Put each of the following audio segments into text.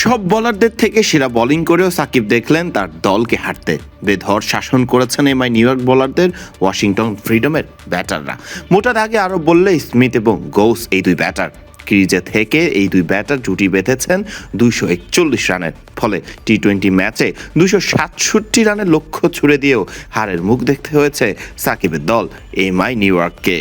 সব বোলারদের থেকে সেরা বোলিং করেও সাকিব দেখলেন তার দলকে হারতে। বেধড় শাসন করেছেন এমআই নিউ ইয়র্ক বোলারদের ওয়াশিংটন ফ্রিডমের ব্যাটাররা। মোটা দাগে আরও বললে স্মিথ এবং গৌস এই দুই ব্যাটার ক্রিজে থেকে এই দুই ব্যাটার জুটি বেঁধেছেন 241 রানের। ফলে টি-20 ম্যাচে 267 রানের লক্ষ্য ছুড়ে দিয়েও হারের মুখ দেখতে হয়েছে সাকিবের দল এমআই নিউ ইয়র্ককে।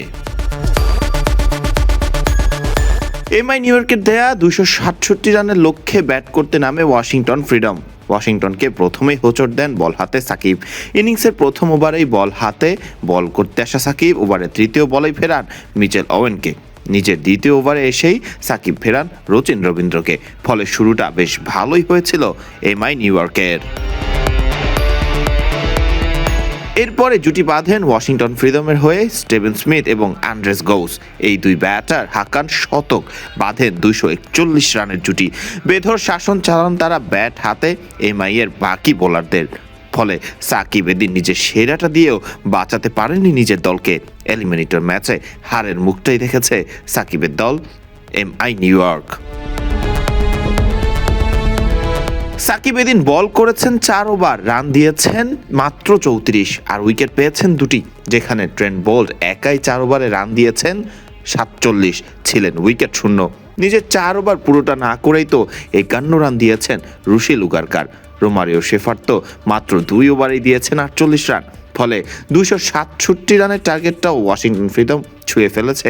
এমআই নিউ ইয়র্কের দেয়া 267 রানের লক্ষ্যে ব্যাট করতে নামে ওয়াশিংটন ফ্রিডম। ওয়াশিংটনকে প্রথমেই হোঁচট দেন বল হাতে সাকিব। ইনিংসের প্রথম ওভারেই বল হাতে বল করতে আসা সাকিব ওভারের তৃতীয় বলেই ফেরান মিচেল ওয়েনকে। নিজের দ্বিতীয় ওভারে এসেই সাকিব ফেরান রচিন রবীন্দ্রকে। ফলে শুরুটা বেশ ভালোই হয়েছিল এমআই নিউ ইয়র্কের। এরপরে জুটি বাঁধেন ওয়াশিংটন ফ্রিডমের হয়ে স্টিভেন স্মিথ এবং অ্যান্ড্রেস গৌস। এই দুই ব্যাটার হাকান শতক বাঁধেন 241 রানের জুটি। বেধড় শাসন চালান তারা ব্যাট হাতে এমআই এর বাকি বোলারদের। ফলে সাকিব এদিন নিজের সেরাটা দিয়েও বাঁচাতে পারেনি নিজের দলকে। এলিমিনেটর ম্যাচে হারের মুখটাই দেখেছে সাকিবের দল এমআই নিউ ইয়র্ক। সাকিব এদিন বল করেছেন 4 ওভার, রান দিয়েছেন মাত্র 34 আর উইকেট পেয়েছেন 2টি। যেখানে ট্রেন্ট বোল্ট একাই 4 ওভারে রান দিয়েছেন 47, ছিলেন উইকেট শূন্য। নিজের 4 ওভার পুরোটা না করেই তো 51 রান দিয়েছেন রুশিল উগারকার। রোমারিও শেফার তো মাত্র 2 ওভারেই দিয়েছেন 48 রান। ফলে 267 রানের টার্গেটটাও ওয়াশিংটন ফ্রিডম ছুঁয়ে ফেলেছে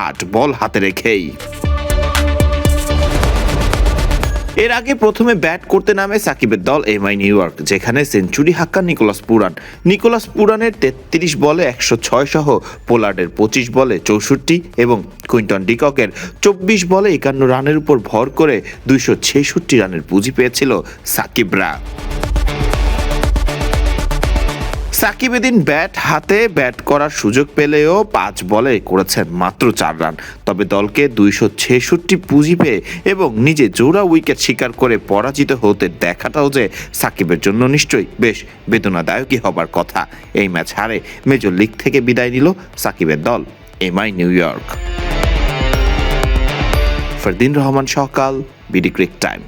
8 বল হাতে রেখেই। এর আগে প্রথমে ব্যাট করতে নামে সাকিবের দল এমআই নিউ ইয়র্ক, যেখানে সেঞ্চুরি হাক্কান নিকোলাস পুরানের 33 বলে 106 সহ পোলার্ডের 25 বলে 64 এবং কুইন্টন ডিককের 24 বলে 51 রানের উপর ভর করে 266 রানের পুঁজি পেয়েছিল সাকিবরা। সাকিব এদিন ব্যাট হাতে ব্যাট করার সুযোগ পেলেও 5 বলে করেছেন মাত্র 4 রান। তবে দলকে 266 পুঁজি পেয়ে এবং নিজে জোড়া উইকেট শিকার করে পরাজিত হতে দেখাটাও যে সাকিবের জন্য নিশ্চয়ই বেশ বেদনাদায়কই হবার কথা। এই ম্যাচ হারে মেজর লিগ থেকে বিদায় নিল সাকিবের দল MI new York. Fardin Rahman সকাল, বিডি ক্রিক টাইম।